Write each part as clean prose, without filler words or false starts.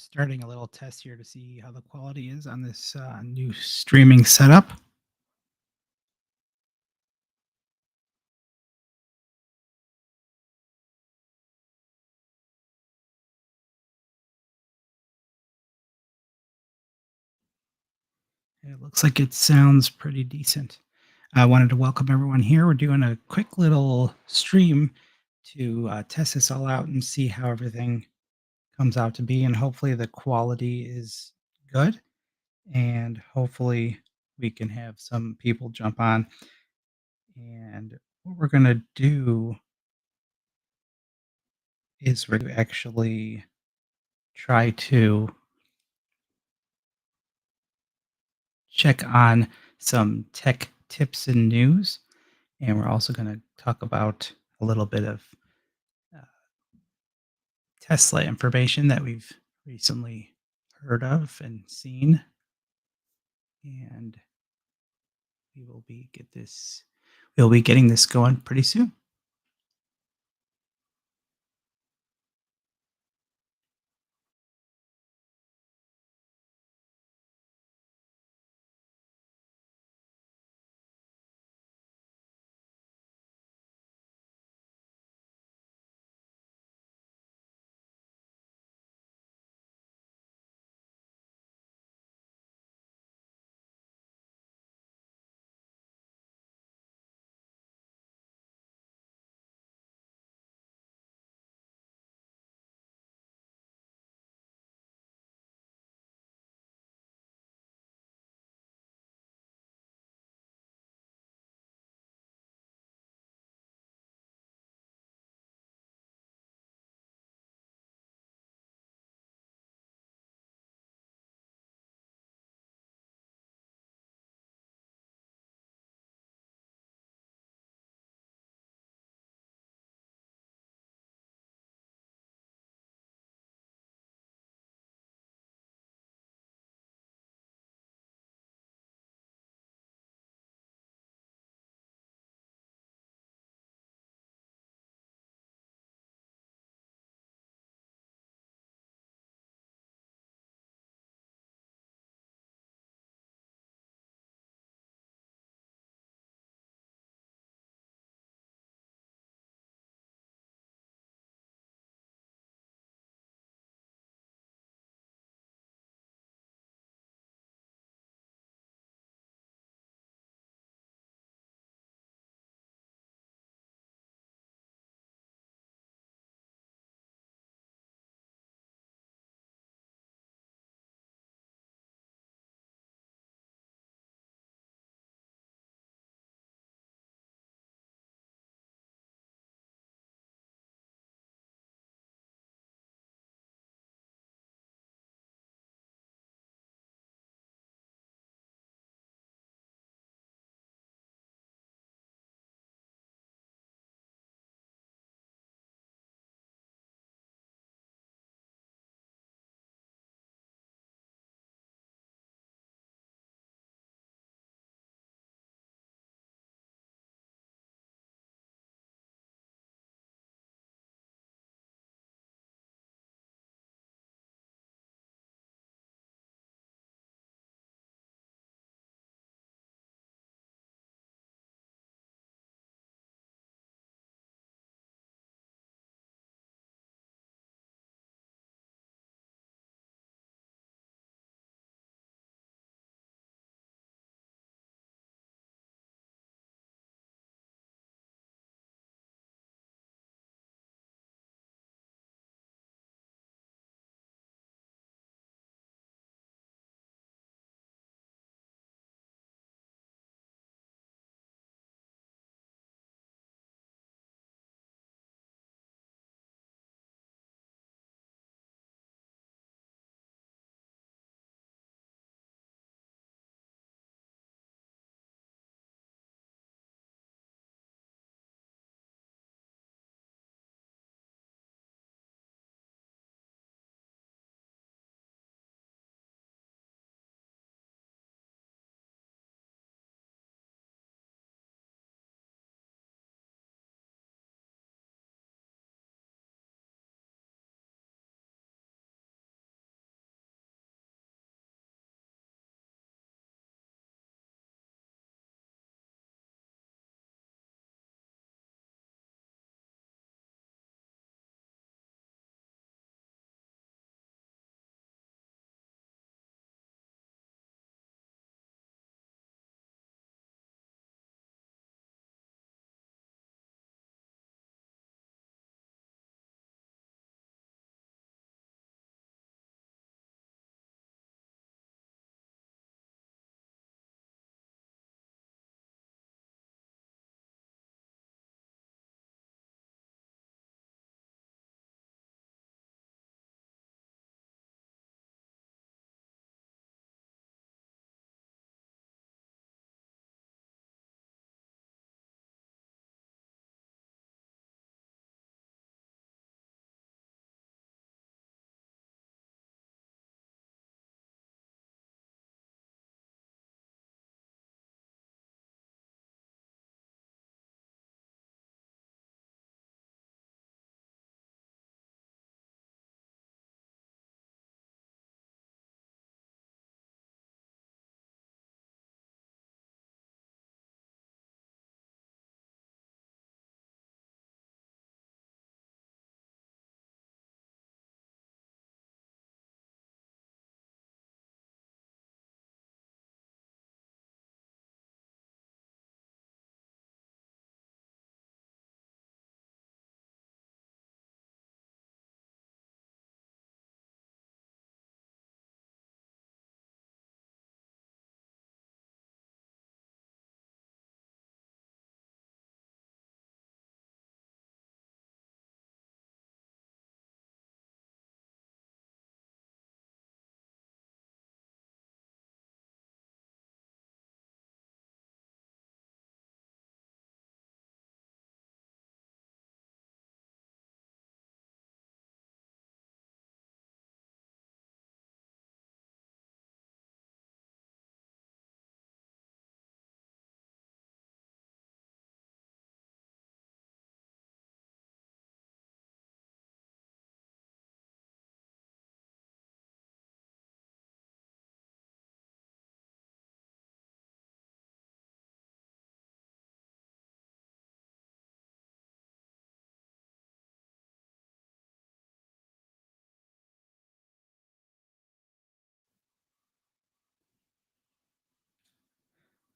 Just starting a little test here to see how the quality is on this new streaming setup. It looks like it sounds pretty decent. I wanted to welcome everyone here. We're doing a quick little stream to test this all out and see how everything comes out to be. And hopefully, the quality is good. And hopefully, we can have some people jump on. And what we're going to do is we're going to actually try to check on some tech tips and news. And we're also going to talk about a little bit of uh, Tesla information that we've recently heard of and seen. And we'll be getting this going pretty soon.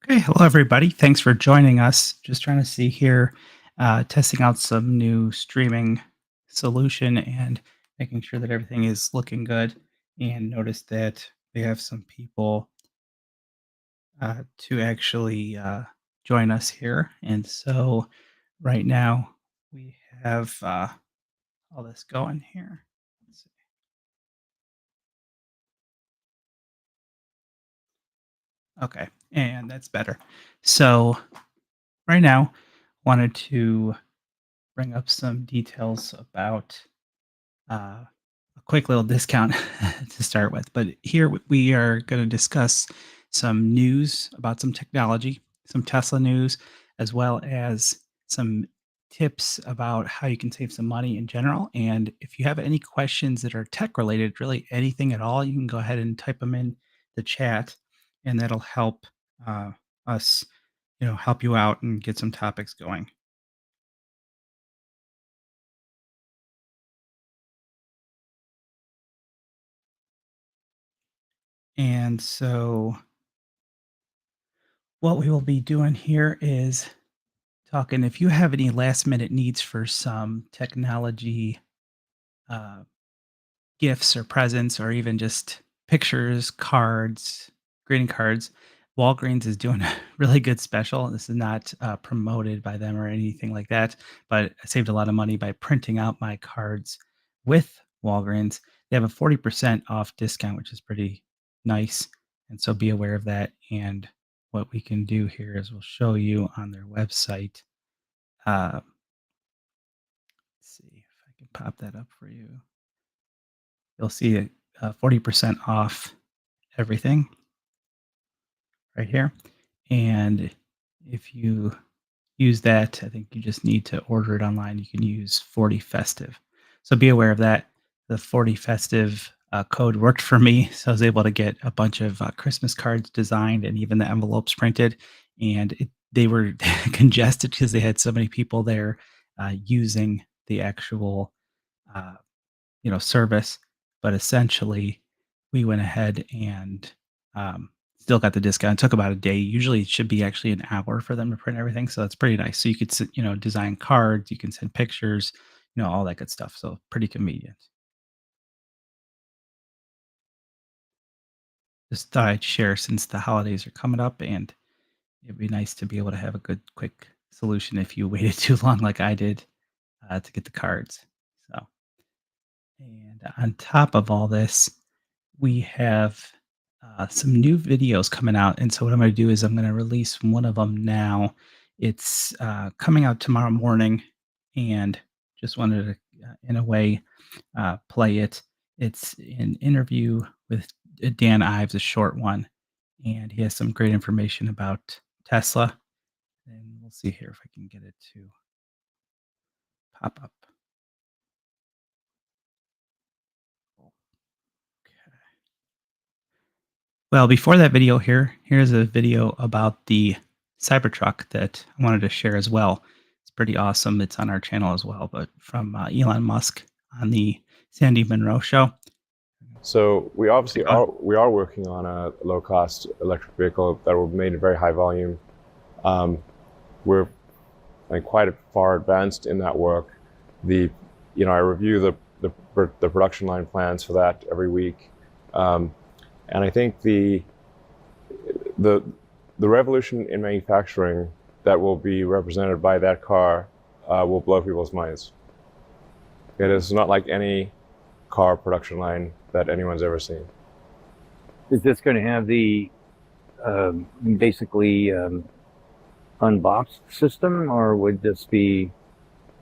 Okay, hello everybody. Thanks for joining us. Just trying to see here, testing out some new streaming solution and making sure that everything is looking good. And notice that we have some people to actually join us here. And so right now we have all this going here. Let's see. Okay, and that's better. So right now, wanted to bring up some details about a quick little discount to start with. But here we are going to discuss some news about some technology, some Tesla news, as well as some tips about how you can save some money in general. And if you have any questions that are tech related, really anything at all, you can go ahead and type them in the chat, and that'll help uh, us, help you out and get some topics going. And so what we will be doing here is talking if you have any last minute needs for some technology uh, gifts or presents or even just pictures, cards, greeting cards, Walgreens is doing a really good special. This is not promoted by them or anything like that, but I saved a lot of money by printing out my cards with Walgreens. They have a 40% off discount, which is pretty nice. And so be aware of that. And what we can do here is we'll show you on their website. Uh, let's see if I can pop that up for you. You'll see 40% off everything right here. And if you use that, I think you just need to order it online. You can use 40 Festive. So be aware of that. The 40 Festive code worked for me. So I was able to get a bunch of Christmas cards designed and even the envelopes printed. And they were congested because they had so many people there using the actual uh, service, but essentially we went ahead and still got the discount. It took about a day. Usually it should be actually an hour for them to print everything. So that's pretty nice. So you could, design cards, you can send pictures, all that good stuff. So pretty convenient. Just thought I'd share since the holidays are coming up and it'd be nice to be able to have a good, quick solution if you waited too long, like I did, to get the cards. So, and on top of all this, we have some new videos coming out. And so, what I'm going to do is I'm going to release one of them now. It's coming out tomorrow morning, and just wanted to, in a way, play it. It's an interview with Dan Ives, a short one, and he has some great information about Tesla. And we'll see here if I can get it to pop up. Okay. Well, before that video here's a video about the Cybertruck that I wanted to share as well. It's pretty awesome. It's on our channel as well, but from Elon Musk on the Sandy Munro show. So we obviously Uh, are working on a low cost electric vehicle that will be made in very high volume. Um, we're quite far advanced in that work. The I review the production line plans for that every week, um, and I think the the revolution in manufacturing that will be represented by that car will blow people's minds. It is not like any car production line that anyone's ever seen. Is this going to have the basically unboxed system, or would this be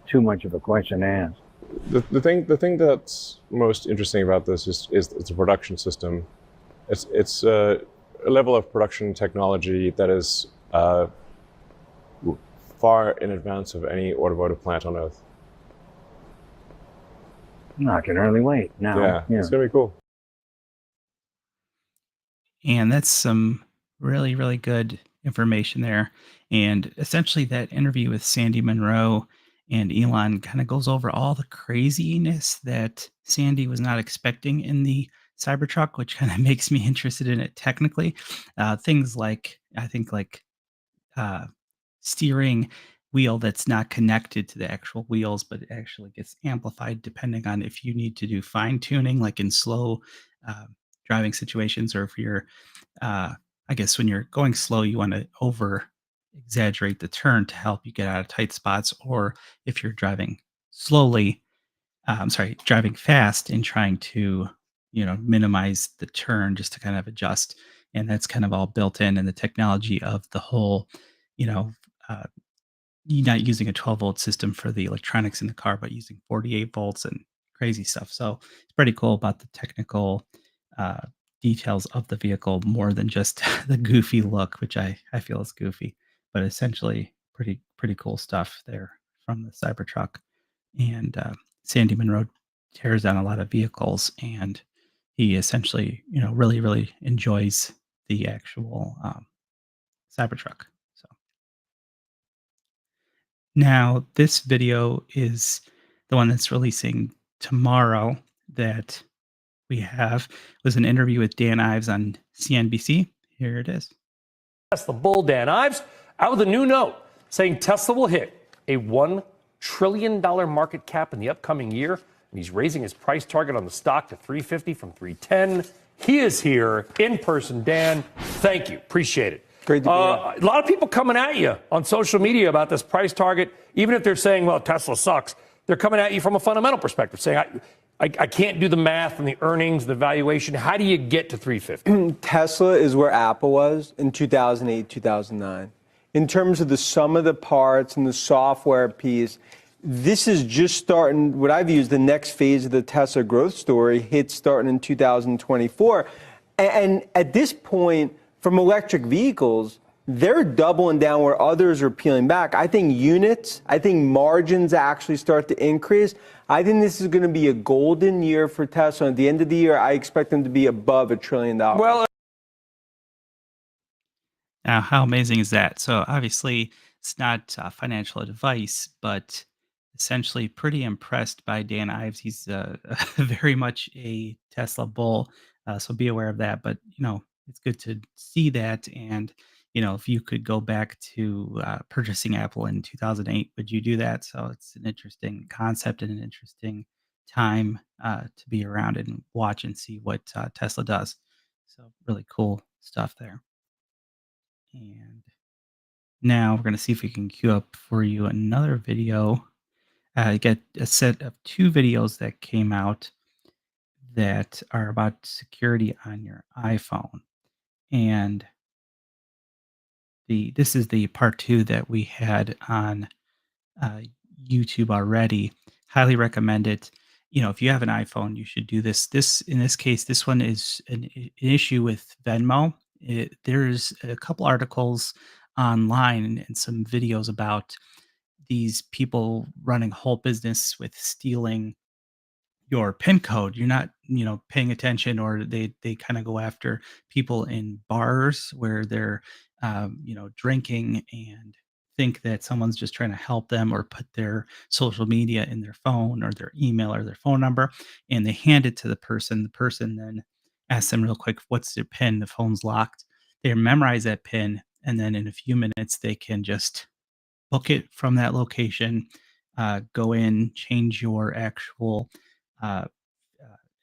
too much of a question to ask? The thing that's most interesting about this is it's a production system. It's a level of production technology that is far in advance of any automotive plant on Earth. I can hardly wait now. Yeah, it's gonna be cool. And that's some really, really good information there. And essentially, that interview with Sandy Munro and Elon kind of goes over all the craziness that Sandy was not expecting in the Cybertruck, which kind of makes me interested in it technically. Things like, I think, like uh, steering wheel that's not connected to the actual wheels, but it actually gets amplified depending on if you need to do fine tuning, like in slow uh, driving situations, or if you're, uh, I guess, when you're going slow, you want to over exaggerate the turn to help you get out of tight spots, or if you're driving slowly, I'm sorry, driving fast and trying to, minimize the turn just to kind of adjust. And that's kind of all built in the technology of the whole, you know, uh, you're not using a 12-volt system for the electronics in the car, but using 48 volts and crazy stuff. So it's pretty cool about the technical uh, details of the vehicle more than just the goofy look, which I feel is goofy, but essentially pretty cool stuff there from the Cybertruck. And Sandy Munro tears down a lot of vehicles, and he essentially, really enjoys the actual Cybertruck. So now, this video is the one that's releasing tomorrow that we have was an interview with Dan Ives on CNBC. Here it is. Tesla bull Dan Ives out with a new note saying Tesla will hit a $1 trillion market cap in the upcoming year. And he's raising his price target on the stock to 350 from 310. He is here in person. Dan, thank you. Appreciate it. Great to be here. A lot of people coming at you on social media about this price target, even if they're saying, well, Tesla sucks. They're coming at you from a fundamental perspective, saying, I can't do the math and the earnings, the valuation. How do you get to 350? Tesla is where Apple was in 2008, 2009. In terms of the sum of the parts and the software piece, this is just starting, what I view as the next phase of the Tesla growth story, hits starting in 2024. And at this point, from electric vehicles, they're doubling down where others are peeling back. I think units, I think margins actually start to increase. I think this is going to be a golden year for Tesla. At the end of the year, I expect them to be above $1 trillion. Well, Now, how amazing is that? So obviously, it's not financial advice, but essentially pretty impressed by Dan Ives. He's very much a Tesla bull, so be aware of that. But it's good to see that. And if you could go back to purchasing Apple in 2008, would you do that? So it's an interesting concept and an interesting time to be around and watch and see what Tesla does. So really cool stuff there. And now we're going to see if we can queue up for you another video. Get a set of two videos that came out that are about security on your iPhone. And this is the part two that we had on YouTube already. Highly recommend it. If you have an iPhone, you should do this. In this case, this one is an issue with Venmo. There's a couple articles online and some videos about these people running a whole business with stealing your PIN code. You're not, paying attention, or they kind of go after people in bars where they're, drinking and think that someone's just trying to help them, or put their social media in their phone or their email or their phone number, and they hand it to the person. The person then asks them real quick, "What's their PIN?" The phone's locked. They memorize that PIN, and then in a few minutes, they can just book it from that location, go in, change your actual uh,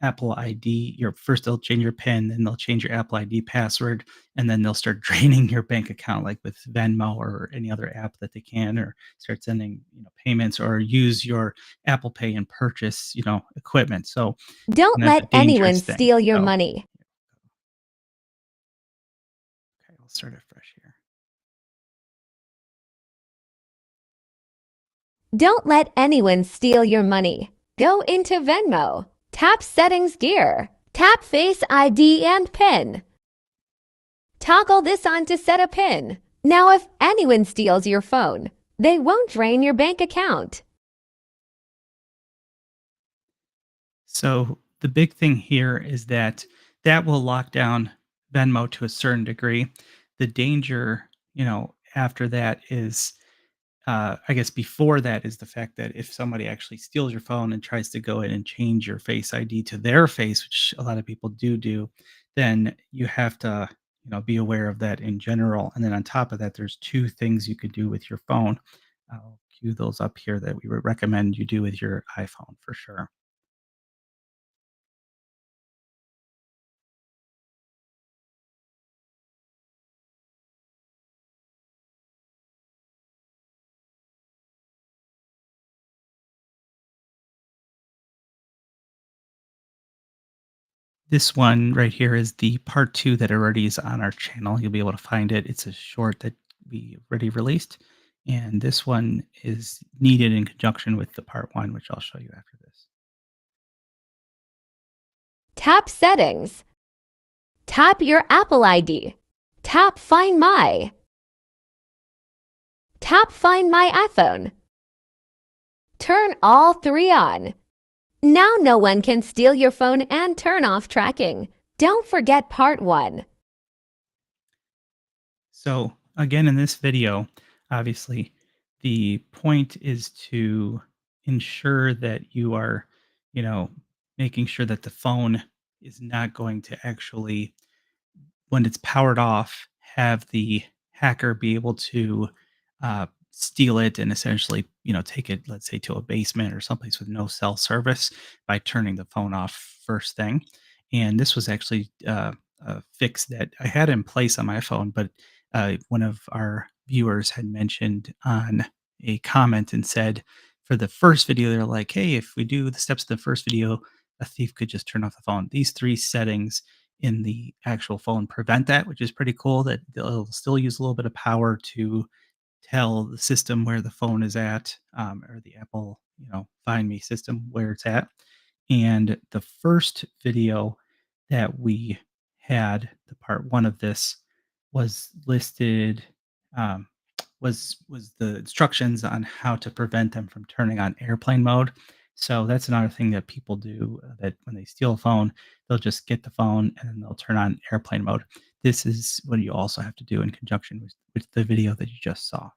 Apple ID. They'll change your PIN, then they'll change your Apple ID password, and then they'll start draining your bank account, like with Venmo or any other app that they can, or start sending payments, or use your Apple Pay and purchase equipment. So don't let anyone steal your So, money. Okay, I'll start it fresh here. Don't let anyone steal your money. Go into Venmo. Tap Settings Gear. Tap Face ID and PIN. Toggle this on to set a PIN. Now, if anyone steals your phone, they won't drain your bank account. So the big thing here is that will lock down Venmo to a certain degree. The danger, after that is, I guess before that is the fact that if somebody actually steals your phone and tries to go in and change your Face ID to their face, which a lot of people do, then you have to, be aware of that in general. And then on top of that, there's two things you could do with your phone. I'll cue those up here that we would recommend you do with your iPhone for sure. This one right here is the part 2 that already is on our channel. You'll be able to find it. It's a short that we already released, and this one is needed in conjunction with the part 1, which I'll show you after this. Tap Settings. Tap your Apple ID. Tap Find My. Tap Find My iPhone. Turn all three on. Now no one can steal your phone and turn off tracking. Don't forget part 1. So again, in this video, obviously, the point is to ensure that you are, making sure that the phone is not going to actually, when it's powered off, have the hacker be able to steal it and essentially, take it, let's say, to a basement or someplace with no cell service by turning the phone off first thing. And this was actually a fix that I had in place on my phone, but one of our viewers had mentioned on a comment and said, for the first video, they're like, hey, if we do the steps of the first video, a thief could just turn off the phone. These 3 settings in the actual phone prevent that, which is pretty cool, that they'll still use a little bit of power to tell the system where the phone is at, or the Apple, Find Me system where it's at. And the first video that we had, the part 1 of this, was listed, um, was the instructions on how to prevent them from turning on airplane mode. So that's another thing that people do, that when they steal a phone, they'll just get the phone and then they'll turn on airplane mode. This is what you also have to do in conjunction with the video that you just saw.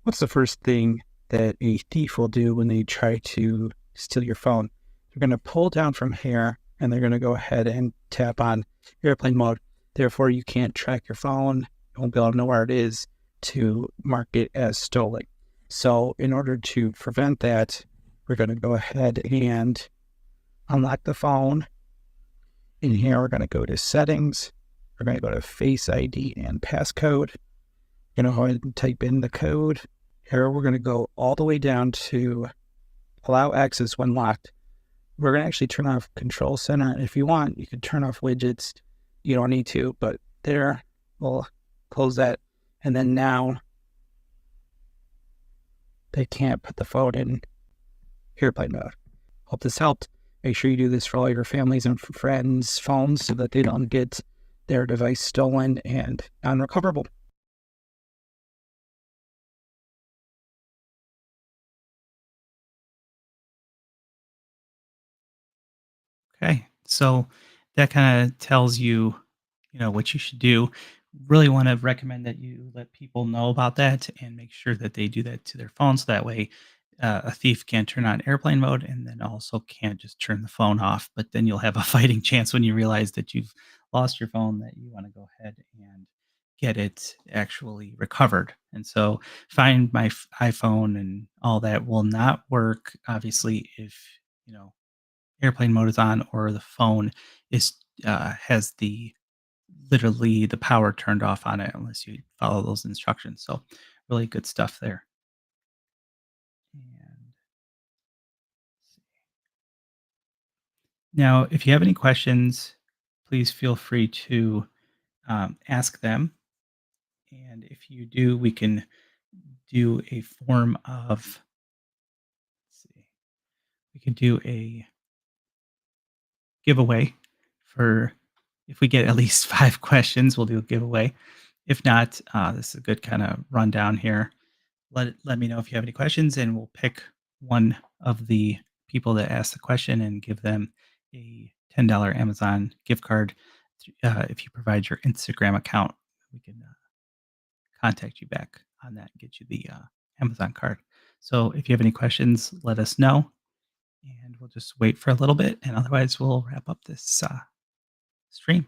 What's the first thing that a thief will do when they try to steal your phone? They're going to pull down from here and they're going to go ahead and tap on airplane mode. Therefore, you can't track your phone. You won't be able to know where it is to mark it as stolen. So in order to prevent that, we're going to go ahead and unlock the phone. In here, we're going to go to settings. We're going to go to Face ID and passcode. We're going to go ahead and type in the code. Here, we're going to go all the way down to allow access when locked. We're going to actually turn off Control Center. If you want, you can turn off widgets. You don't need to, but there, we'll close that. And then now, they can't put the phone in airplane mode. Hope this helped. Make sure you do this for all your families and friends' phones so that they don't get their device stolen and unrecoverable. Okay, so that kind of tells you, what you should do. Really want to recommend that you let people know about that and make sure that they do that to their phones. So that way, a thief can't turn on airplane mode and then also can't just turn the phone off. But then you'll have a fighting chance when you realize that you've lost your phone, that you want to go ahead and get it actually recovered. And so, Find My iPhone and all that will not work, obviously, if airplane mode is on or the phone is has the literally the power turned off on it, unless you follow those instructions. So really good stuff there. And now, if you have any questions, please feel free to ask them. And if you do, we can do a form of, let's see, we could do a giveaway for, if we get at least 5 questions, we'll do a giveaway. If not, this is a good kind of rundown here. Let me know if you have any questions, and we'll pick one of the people that asked the question and give them a $10 Amazon gift card. If you provide your Instagram account, we can contact you back on that and get you the Amazon card. So if you have any questions, let us know, and we'll just wait for a little bit, and otherwise we'll wrap up this stream.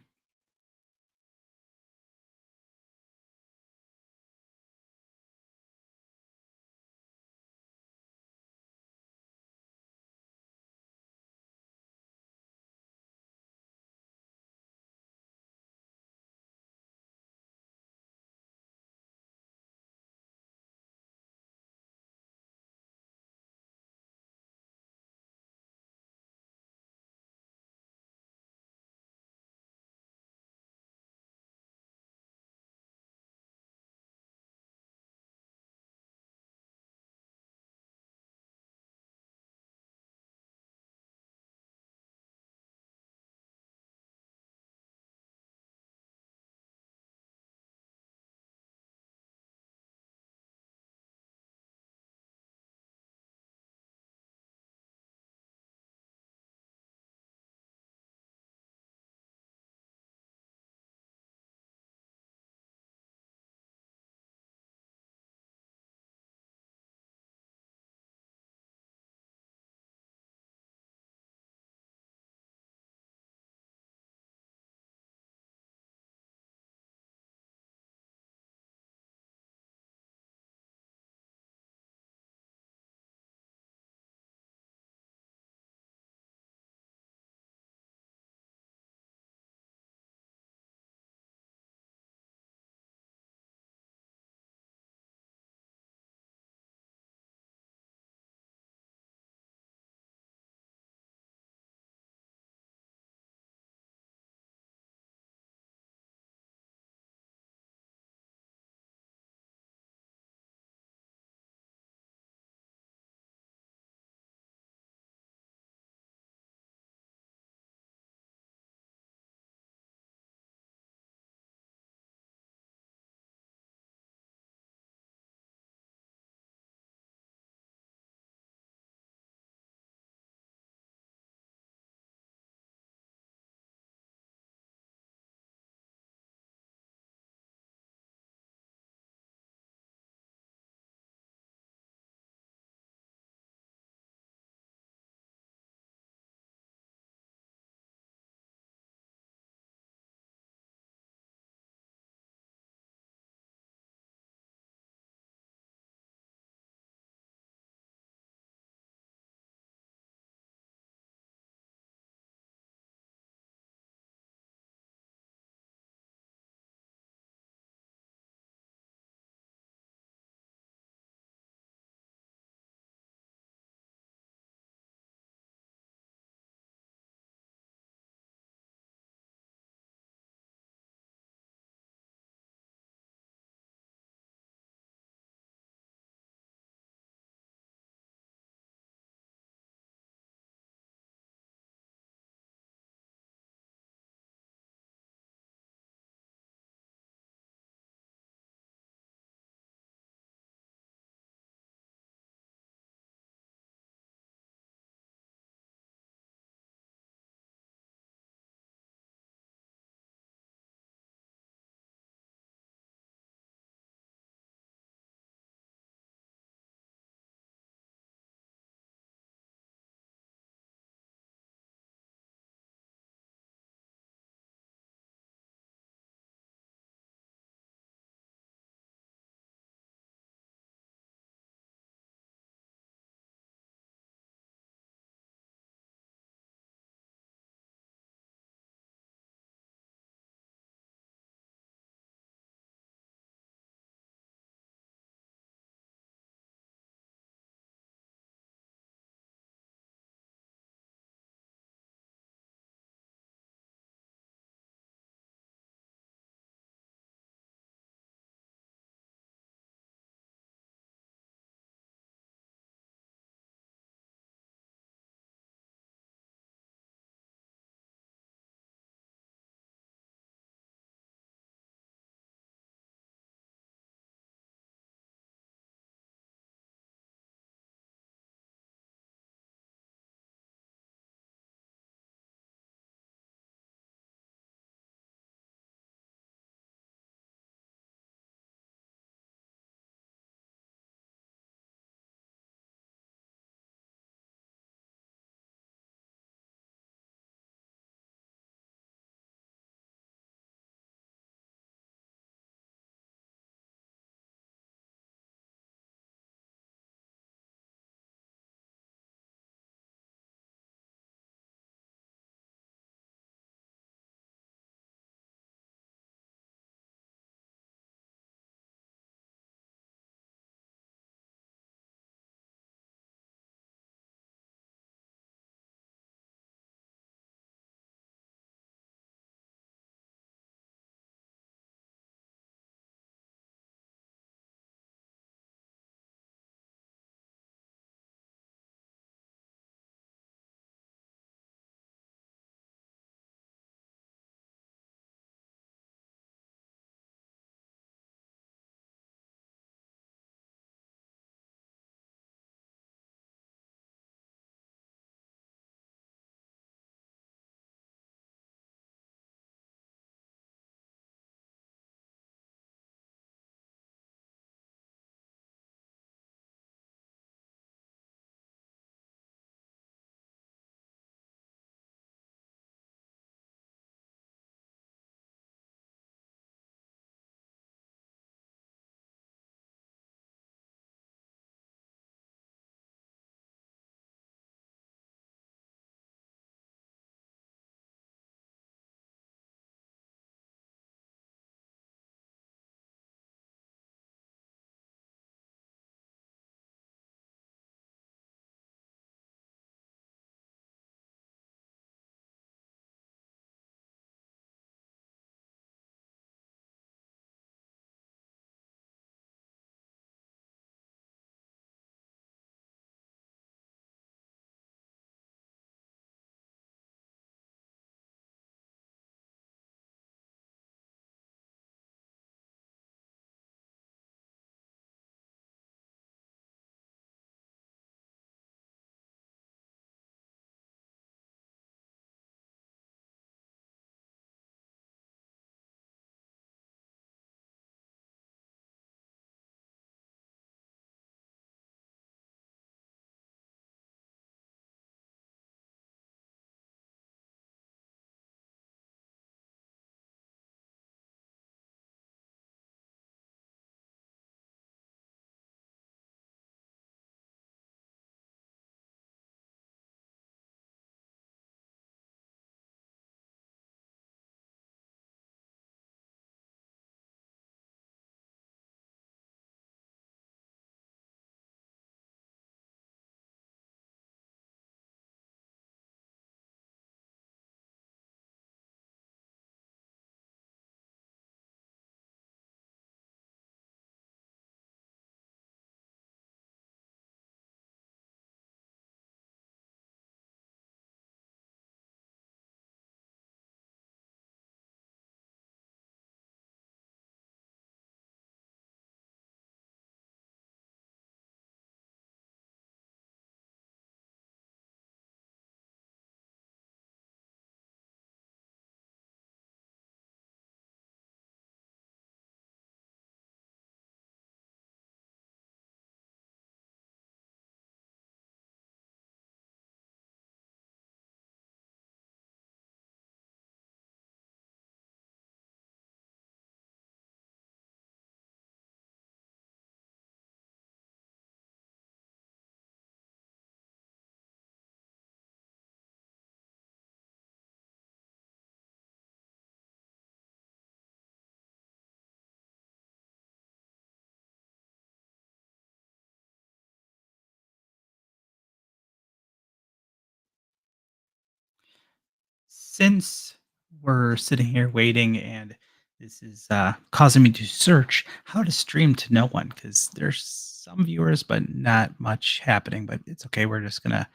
since we're sitting here waiting and this is causing me to search how to stream to no one because there's some viewers but not much happening, but it's okay. We're just gonna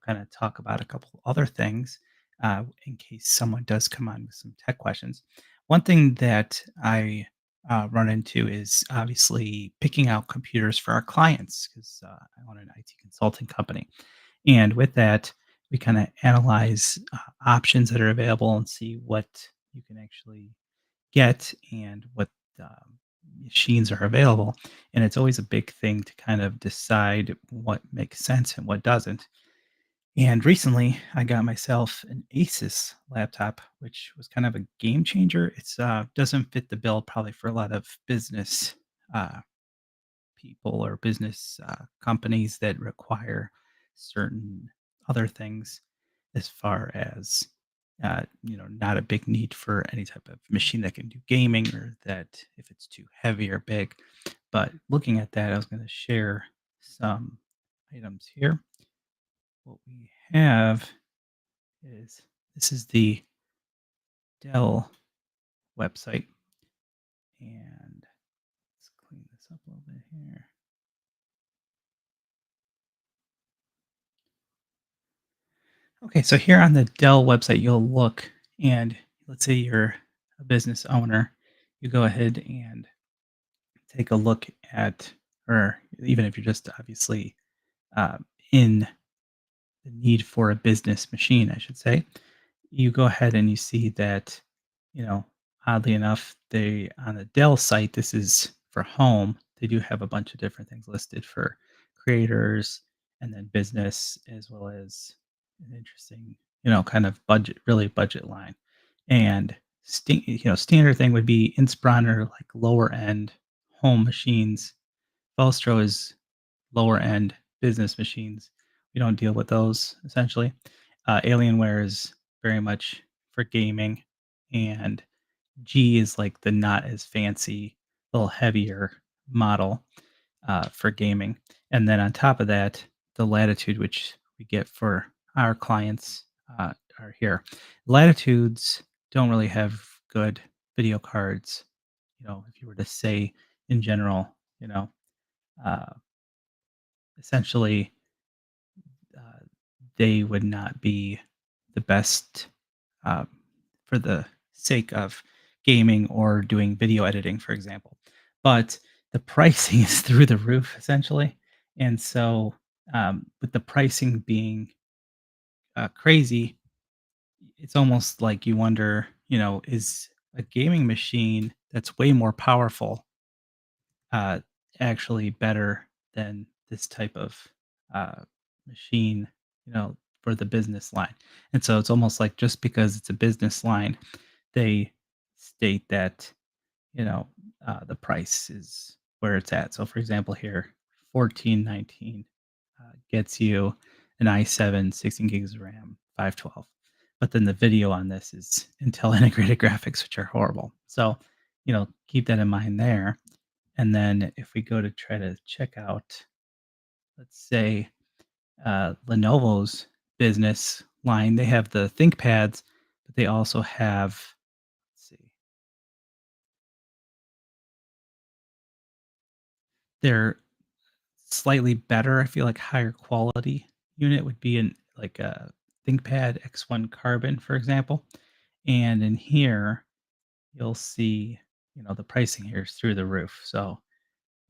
kind of talk about a couple other things in case someone does come on with some tech questions. One thing that I run into is obviously picking out computers for our clients because I own an IT consulting company, and with that, we kind of analyze options that are available and see what you can actually get and what machines are available. And it's always a big thing to kind of decide what makes sense and what doesn't. And recently, I got myself an Asus laptop, which was kind of a game changer. It's doesn't fit the bill probably for a lot of business uh, people or business companies that require certain other things as far as not a big need for any type of machine that can do gaming or that if it's too heavy or big. But looking at that, I was going to share some items here. What we have is this is the Dell website, and let's clean this up a little bit here. Okay, so here on the Dell website, you'll look and let's say you're a business owner, you go ahead and take a look at, or even if you're just obviously uh, in the need for a business machine, I should say, you go ahead and you see that, oddly enough, they on the Dell site, this is for home. They do have a bunch of different things listed for creators and then business, as well as an interesting, kind of budget, really budget line. And standard thing would be Inspirator, like lower end home machines. Velstro is lower end business machines. We don't deal with those essentially. Alienware is very much for gaming, and G is like the not as fancy, little heavier model for gaming. And then on top of that, the Latitude, which we get for our clients, are here. Latitudes don't really have good video cards. If you were to say in general, uh, essentially uh, they would not be the best uh, for the sake of gaming or doing video editing, for example. But the pricing is through the roof, essentially. And so, with the pricing being crazy, it's almost like you wonder, is a gaming machine that's way more powerful uh, actually better than this type of uh, machine, for the business line. And so it's almost like just because it's a business line, they state that, the price is where it's at. So for example, here, 1419 gets you an i7, 16 gigs of RAM, 512. But then the video on this is Intel integrated graphics, which are horrible. So, keep that in mind there. And then if we go to try to check out, let's say, Lenovo's business line, they have the ThinkPads, but they also have, let's see, they're slightly better. I feel like higher quality unit would be in like a ThinkPad X1 Carbon, for example. And in here, you'll see, the pricing here is through the roof. So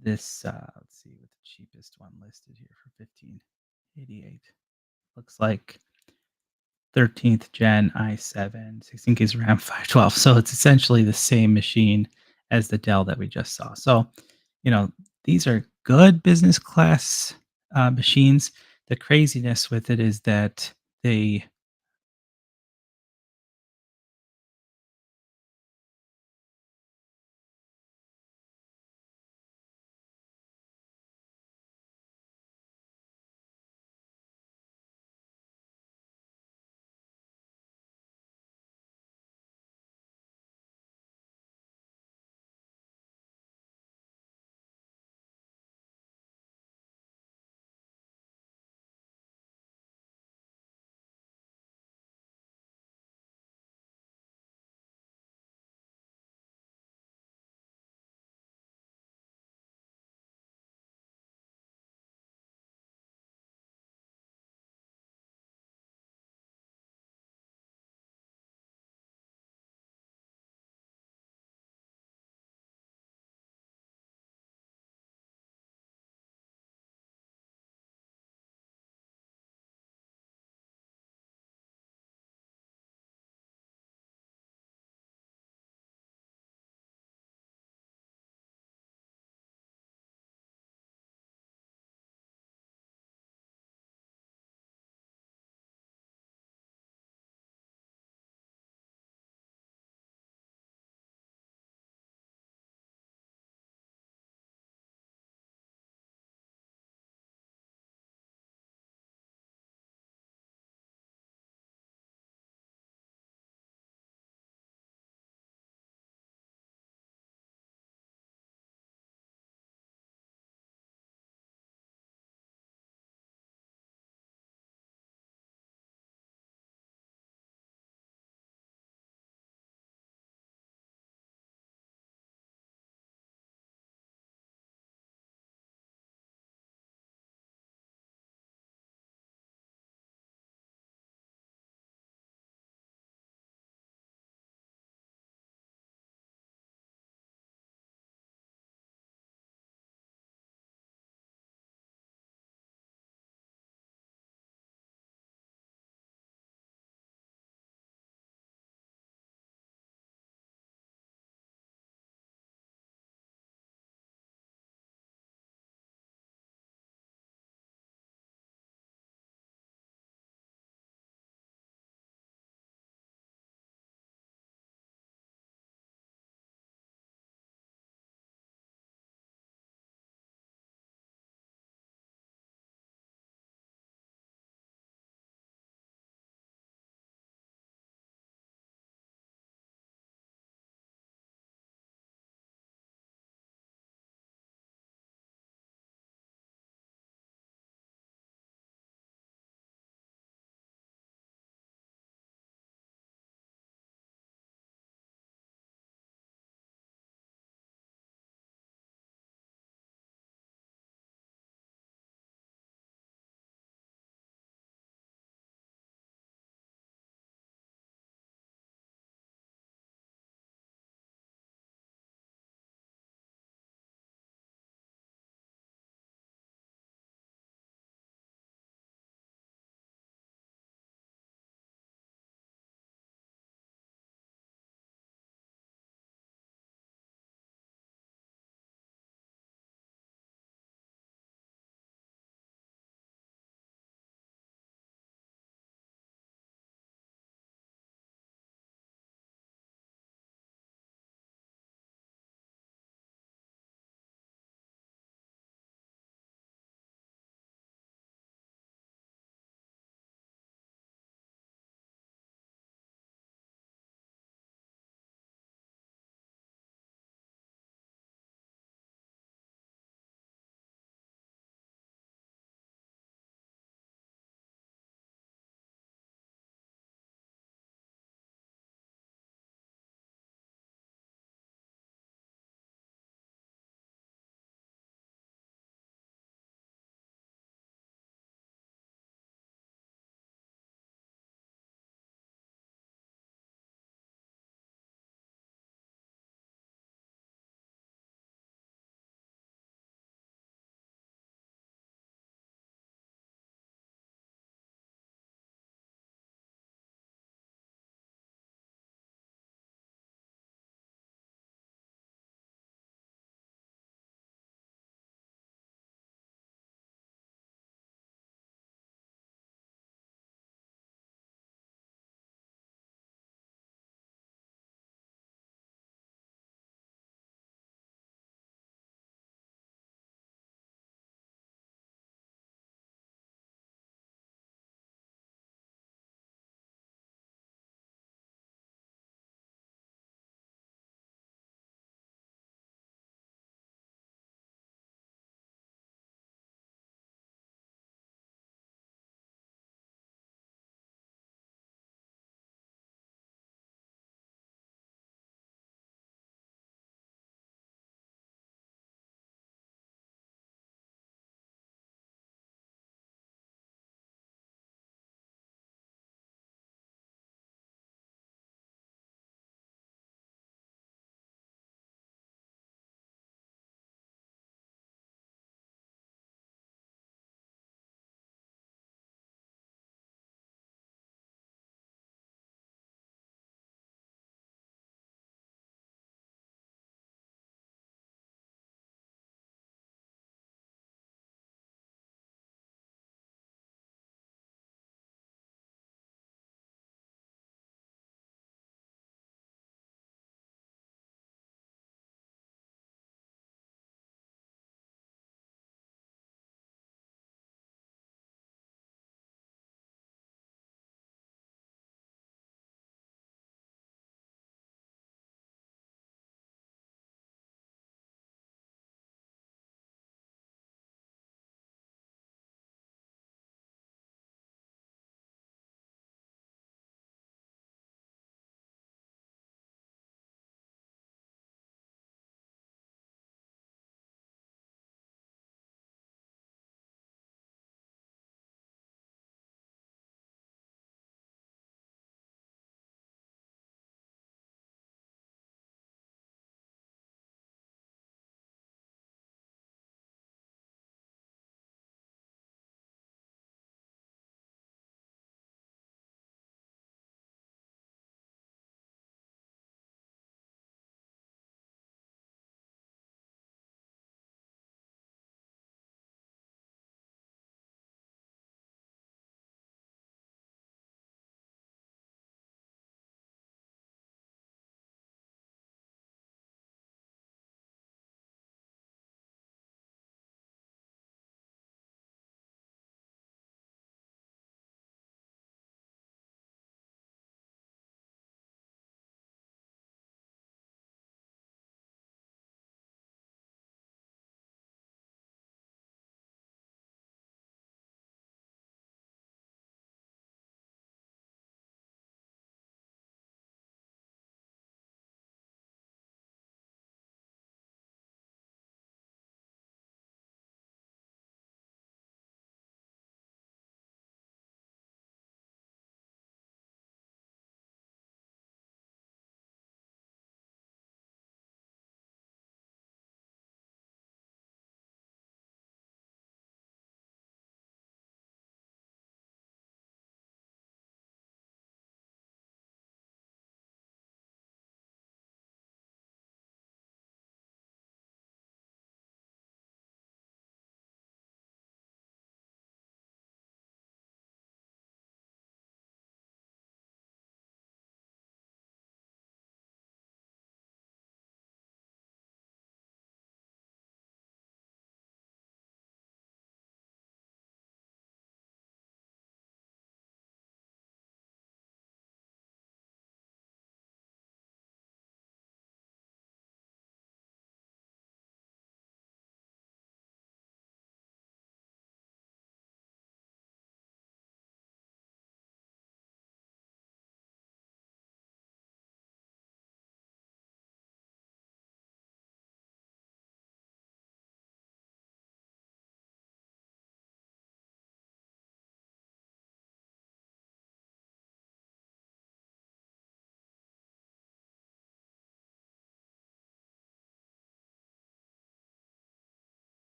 this, let's see what the cheapest one listed here for 1588 looks like. 13th gen i7, 16 gigs of RAM, 512. So it's essentially the same machine as the Dell that we just saw. So, these are good business class machines. The craziness with it is that they